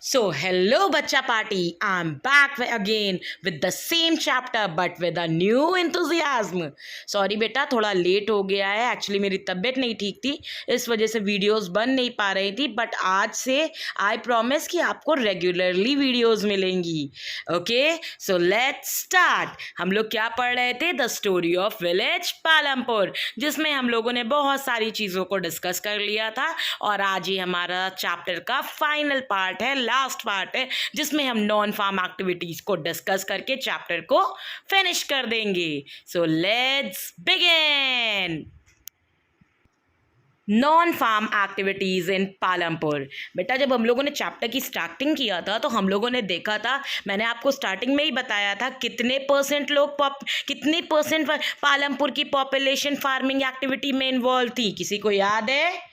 So, hello, Bacha Party. I'm back again with the same chapter but with a new enthusiasm. Sorry बेटा, थोड़ा late हो गया है. Actually मेरी तबीयत नहीं ठीक थी, इस वजह से वीडियोस बन नहीं पा रही थी. बट आज से आई प्रॉमिस कि आपको रेगुलरली वीडियोस मिलेंगी. Okay, so let's start. हम लोग क्या पढ़ रहे थे? The story of village Palampur, जिसमें हम लोगों ने बहुत सारी चीज़ों को डिस्कस कर लिया था. और आज ये हमारा चैप्टर का फाइनल पार्ट है, लास्ट पार्ट है, जिसमें हम नॉन फार्म एक्टिविटीज को डिस्कस करके चैप्टर को फिनिश कर देंगे. So let's begin. Non farm activities in Palampur. बेटा, जब हम लोगों ने चैप्टर की स्टार्टिंग किया था तो हम लोगों ने देखा था, मैंने आपको स्टार्टिंग में ही बताया था कितने परसेंट कितनी परसेंट पालमपुर की पॉपुलेशन फार्मिंग एक्टिविटी में इन्वॉल्व थी. किसी को याद है?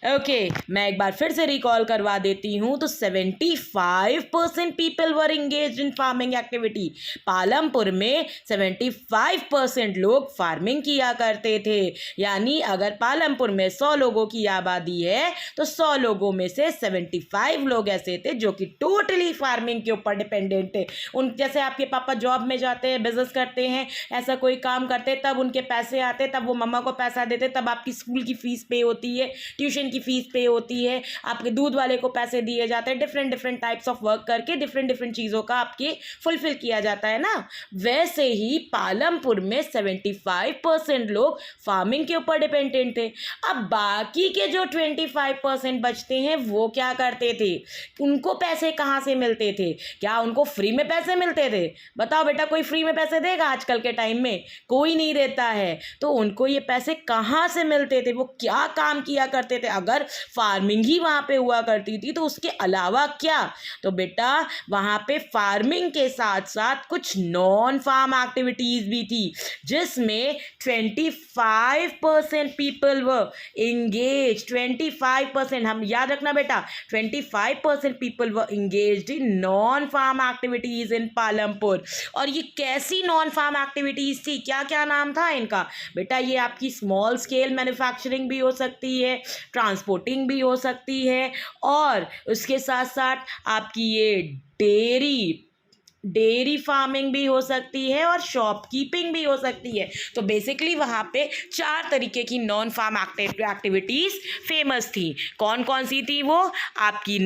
ओके, मैं एक बार फिर से रिकॉल करवा देती हूँ. तो 75% people were engage in farming activity. Palampur में 75% लोग फार्मिंग किया करते थे. यानी अगर पालमपुर में 100 लोगों की आबादी है तो 100 लोगों में से 75 लोग ऐसे थे जो कि टोटली फार्मिंग के ऊपर डिपेंडेंट थे. उन जैसे आपके पापा जॉब में जाते हैं, बिजनेस करते हैं, ऐसा कोई काम करते, तब उनके पैसे आते, तब वो मम्मा को पैसा देते, तब आपकी स्कूल की फीस पे होती है, ट्यूशन की फीस पे होती है, आपके दूध वाले को पैसे दिए जाते हैं. Different different types of work करके डिफरेंट डिफरेंट चीज़ों का आपके फुलफिल किया जाता है ना. वैसे ही पालमपुर में 75% लोग फार्मिंग के ऊपर डिपेंडेंट थे. अब बाकी के जो 25% बचते हैं वो क्या करते थे? उनको पैसे कहाँ से मिलते थे? क्या उनको फ्री में पैसे मिलते थे? बताओ बेटा, कोई फ्री में पैसे देगा? आजकल के टाइम में कोई नहीं देता है. तो उनको ये पैसे कहाँ से मिलते थे? वो क्या काम किया करते थे? अगर फार्मिंग ही वहाँ पे हुआ करती थी तो उसके अलावा क्या? तो बेटा, वहाँ पे फार्मिंग के साथ साथ कुछ नॉन फार्म एक्टिविटीज भी थी, जिसमें 25% पीपल वर इंगेज. 25%, हम याद रखना बेटा, 25% people were engaged in non farm activities in Palampur. और ये कैसी नॉन फार्म एक्टिविटीज थी? क्या क्या नाम था इनका? बेटा, ये आपकी स्मॉल स्केल मैन्युफैक्चरिंग भी हो सकती है, ट्रांसपोर्टिंग भी हो सकती है, और उसके साथ साथ आपकी ये डेयरी फार्मिंग भी हो सकती है और शॉपकीपिंग भी हो सकती है. तो बेसिकली वहाँ पे 4 तरीके की नॉन फार्म एक्टिविटीज़ फेमस थी. कौन कौन सी थी वो? आपकी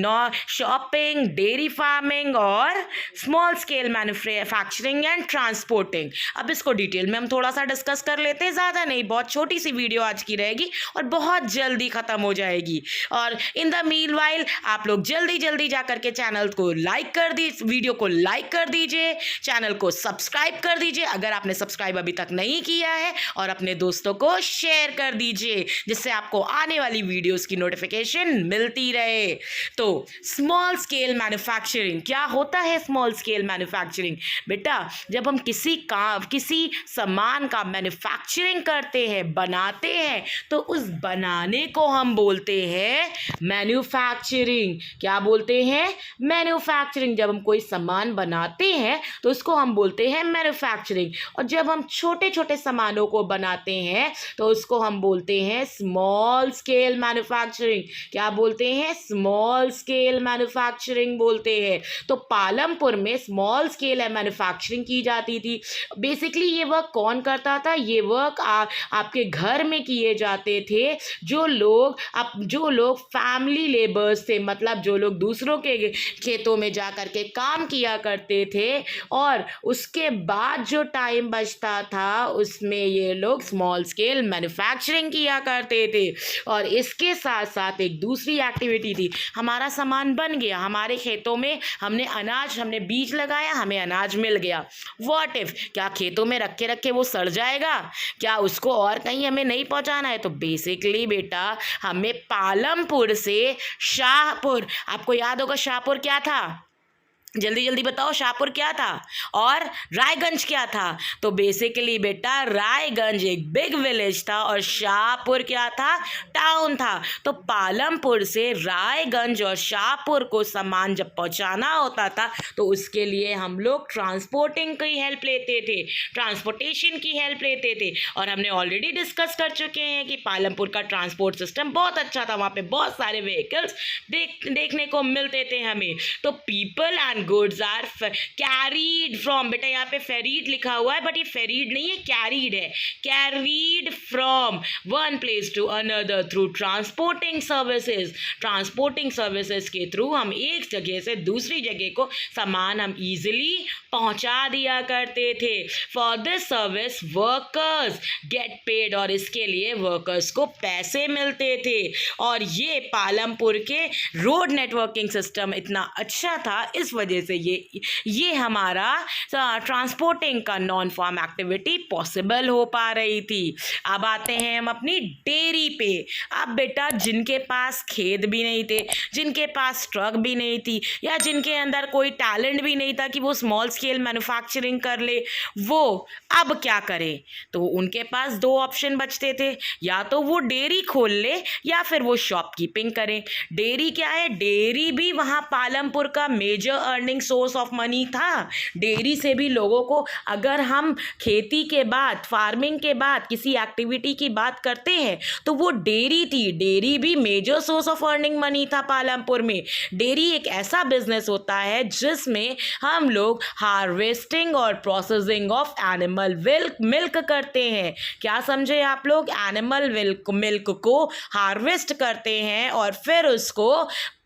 शॉपिंग, डेयरी फार्मिंग और small scale manufacturing and transporting. अब इसको डिटेल में हम थोड़ा सा डिस्कस कर लेते हैं, ज़्यादा नहीं, बहुत छोटी सी वीडियो आज की रहेगी और बहुत जल्दी ख़त्म हो जाएगी. और इन द मीनवाइल आप लोग जल्दी जल्दी जा करके चैनल को लाइक कर वीडियो को लाइक कर दीजिए, चैनल को सब्सक्राइब कर दीजिए अगर आपने सब्सक्राइब अभी तक नहीं किया है, और अपने दोस्तों को शेयर कर दीजिए जिससे आपको आने वाली वीडियोस की नोटिफिकेशन मिलती रहे. तो स्मॉल स्केल मैन्युफैक्चरिंग क्या होता है? स्मॉल स्केल मैन्युफैक्चरिंग बेटा, जब हम किसी सामान का मैन्युफैक्चरिंग करते हैं, बनाते हैं, तो उस बनाने को हम बोलते हैं मैन्युफैक्चरिंग. क्या बोलते हैं? मैन्युफैक्चरिंग. जब हम कोई सामान बनाते हैं तो उसको हम बोलते हैं मैन्युफैक्चरिंग. और जब हम छोटे छोटे सामानों को बनाते हैं तो उसको हम बोलते हैं स्मॉल स्केल मैन्युफैक्चरिंग. क्या बोलते हैं? स्मॉल स्केल मैन्युफैक्चरिंग बोलते हैं. तो पालमपुर में स्मॉल स्केल मैन्युफैक्चरिंग की जाती थी. बेसिकली ये वर्क कौन करता था? ये वर्क आपके घर में किए जाते थे. जो लोग फैमिली लेबर्स थे, मतलब जो लोग दूसरों के खेतों में जा कर के काम किया करते थे, और उसके बाद जो टाइम बचता था उसमें ये लोग स्मॉल स्केल मैन्युफैक्चरिंग किया करते थे. और इसके साथ साथ एक दूसरी एक्टिविटी थी. हमारा सामान बन गया, हमारे खेतों में हमने बीज लगाया, हमें अनाज मिल गया. व्हाट इफ, क्या खेतों में रखे रखे वो सड़ जाएगा? क्या उसको और कहीं हमें नहीं पहुंचाना है? तो बेसिकली बेटा, हमें पालमपुर से शाहपुर, आपको याद होगा शाहपुर क्या था? जल्दी जल्दी बताओ, शाहपुर क्या था और रायगंज क्या था? तो बेसिकली बेटा रायगंज एक बिग विलेज था और शाहपुर क्या था? टाउन था। तो पालमपुर से रायगंज और शाहपुर को सामान जब पहुंचाना होता था तो उसके लिए हम लोग ट्रांसपोर्टिंग की हेल्प लेते थे, ट्रांसपोर्टेशन की हेल्प लेते थे। और हमने ऑलरेडी डिस्कस कर चुके हैं कि पालमपुर का ट्रांसपोर्ट सिस्टम बहुत अच्छा था, वहाँ पे बहुत सारे व्हीकल्स देखने को मिलते थे हमें। तो people and goods are carried from, बेटा यहाँ पे फेरीड लिखा हुआ है बट ये फेरीड नहीं है, कैरीड है, carried from one place to another through transporting services. ट्रांसपोर्टिंग सर्विसेज के थ्रू हम एक जगह से दूसरी जगह को सामान हम इजीली पहुंचा दिया करते थे। For this service workers get paid, और इसके लिए वर्कर्स को पैसे मिलते थे। और ये पालमपुर के रोड नेटवर्किंग सिस्टम इतना अच्छा था, इस वजह से ये हमारा ट्रांसपोर्टिंग का नॉन फार्म एक्टिविटी पॉसिबल हो पा रही थी। अब आते हैं हम अपनी डेयरी पे। अब बेटा जिनके पास खेत भी नहीं थे, जिनके पास ट्रक भी नहीं थी, या जिनके अंदर कोई टैलेंट भी नहीं था कि वो स्मॉल स्केल मैन्युफैक्चरिंग कर ले, वो अब क्या करें? तो उनके पास दो ऑप्शन बचते थे, या तो वो डेयरी खोल ले या फिर वो शॉपकीपिंग करें। डेयरी क्या है? डेयरी भी वहाँ पालमपुर का major earning source of money था। डेयरी से भी लोगों को, अगर हम खेती के बाद, फार्मिंग के बाद किसी एक्टिविटी की बात करते हैं तो वो डेयरी थी। डेयरी भी major source of earning money था पालमपुर में। डेयरी एक ऐसा बिजनेस होता है जिसमें हम लोग हार्वेस्टिंग और प्रोसेसिंग ऑफ एनिमल मिल्क करते हैं। क्या समझे आप लोग? एनिमल मिल्क को हार्वेस्ट करते हैं और फिर उसको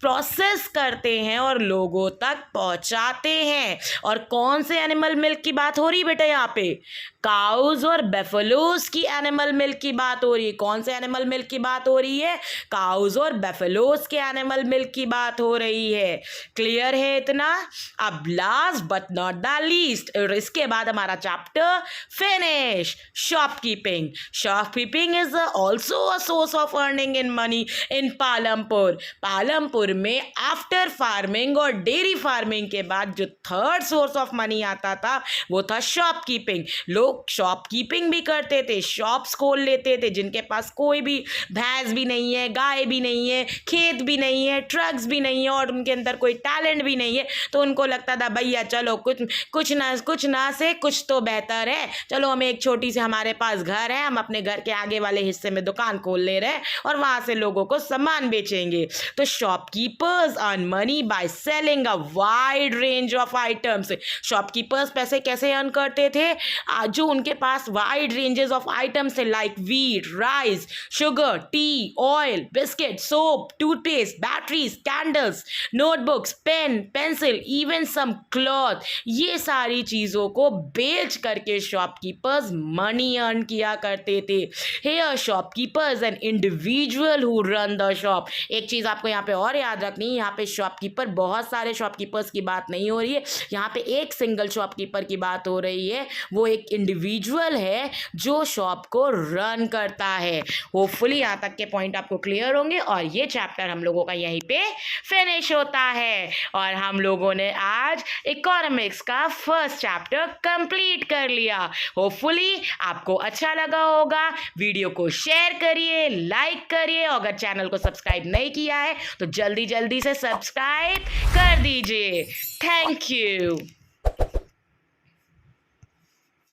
प्रोसेस करते हैं और लोगों तक पहुंचाते हैं। और कौन से एनिमल मिल्क की बात हो रही है बेटा? यहाँ पे काउज और बेफलोज की एनिमल मिल्क की बात हो रही है। कौन से एनिमल मिल्क की बात हो रही है? काउज और बेफलोज के एनिमल मिल्क की बात हो रही है। क्लियर है इतना? अब last but not the least, इसके बाद हमारा chapter finish. Shopkeeping. Shopkeeping is also a source of earning in money in Palampur. Palampur में आफ्टर फार्मिंग और डेयरी फार्मिंग के बाद जो थर्ड सोर्स ऑफ मनी आता था वो था शॉपकीपिंग। लोग शॉपकीपिंग भी करते थे, शॉप्स खोल लेते थे। जिनके पास कोई भी भैंस भी नहीं है, गाय भी नहीं है, खेत भी नहीं है, ट्रक्स भी नहीं है और उनके अंदर कोई टैलेंट भी नहीं है, तो उनको लगता था भैया चलो कुछ ना से कुछ तो बेहतर है, चलो हमें एक छोटी सी, हमारे पास घर है, हम अपने घर के आगे वाले हिस्से में दुकान खोल ले रहे हैं और वहां से लोगों को सामान बेचेंगे। तो shopkeepers earn money by selling a wide range of items. Shopkeepers पैसे कैसे अर्न करते थे? जो उनके पास वाइड रेंजेस ऑफ आइटम्स थे, like wheat, rice, sugar, tea, oil, biscuit, soap, toothpaste, batteries, candles, notebooks, pen, pencil, even some cloth, ये सारी चीजों को बेच करके शॉपकीपर्स मनी अर्न किया करते थे। Here shopkeepers an individual who run the shop. एक चीज आपको यहाँ पे और याद रखनी है, यहाँ पे शॉपकीपर, बहुत सारे शॉपकीपर्स की बात नहीं हो रही है, यहाँ पे एक सिंगल शॉपकीपर की बात हो रही है। वो एक इंडिविजुअल है जो शॉप को रन करता है। होपफुली यहाँ तक के पॉइंट आपको क्लियर होंगे और ये चैप्टर हम लोगों का यहीं पे फिनिश होता है और हम लोगों ने आज इकोनॉमिक्स का फर्स्ट चैप्टर कंप्लीट कर लिया। होपफुली आपको अच्छा लगा होगा। वीडियो को शेयर करिए, लाइक करिए और अगर चैनल को सब्सक्राइब नहीं किया है तो जल्दी जल्दी से सब्सक्राइब कर दीजिए। Thank you.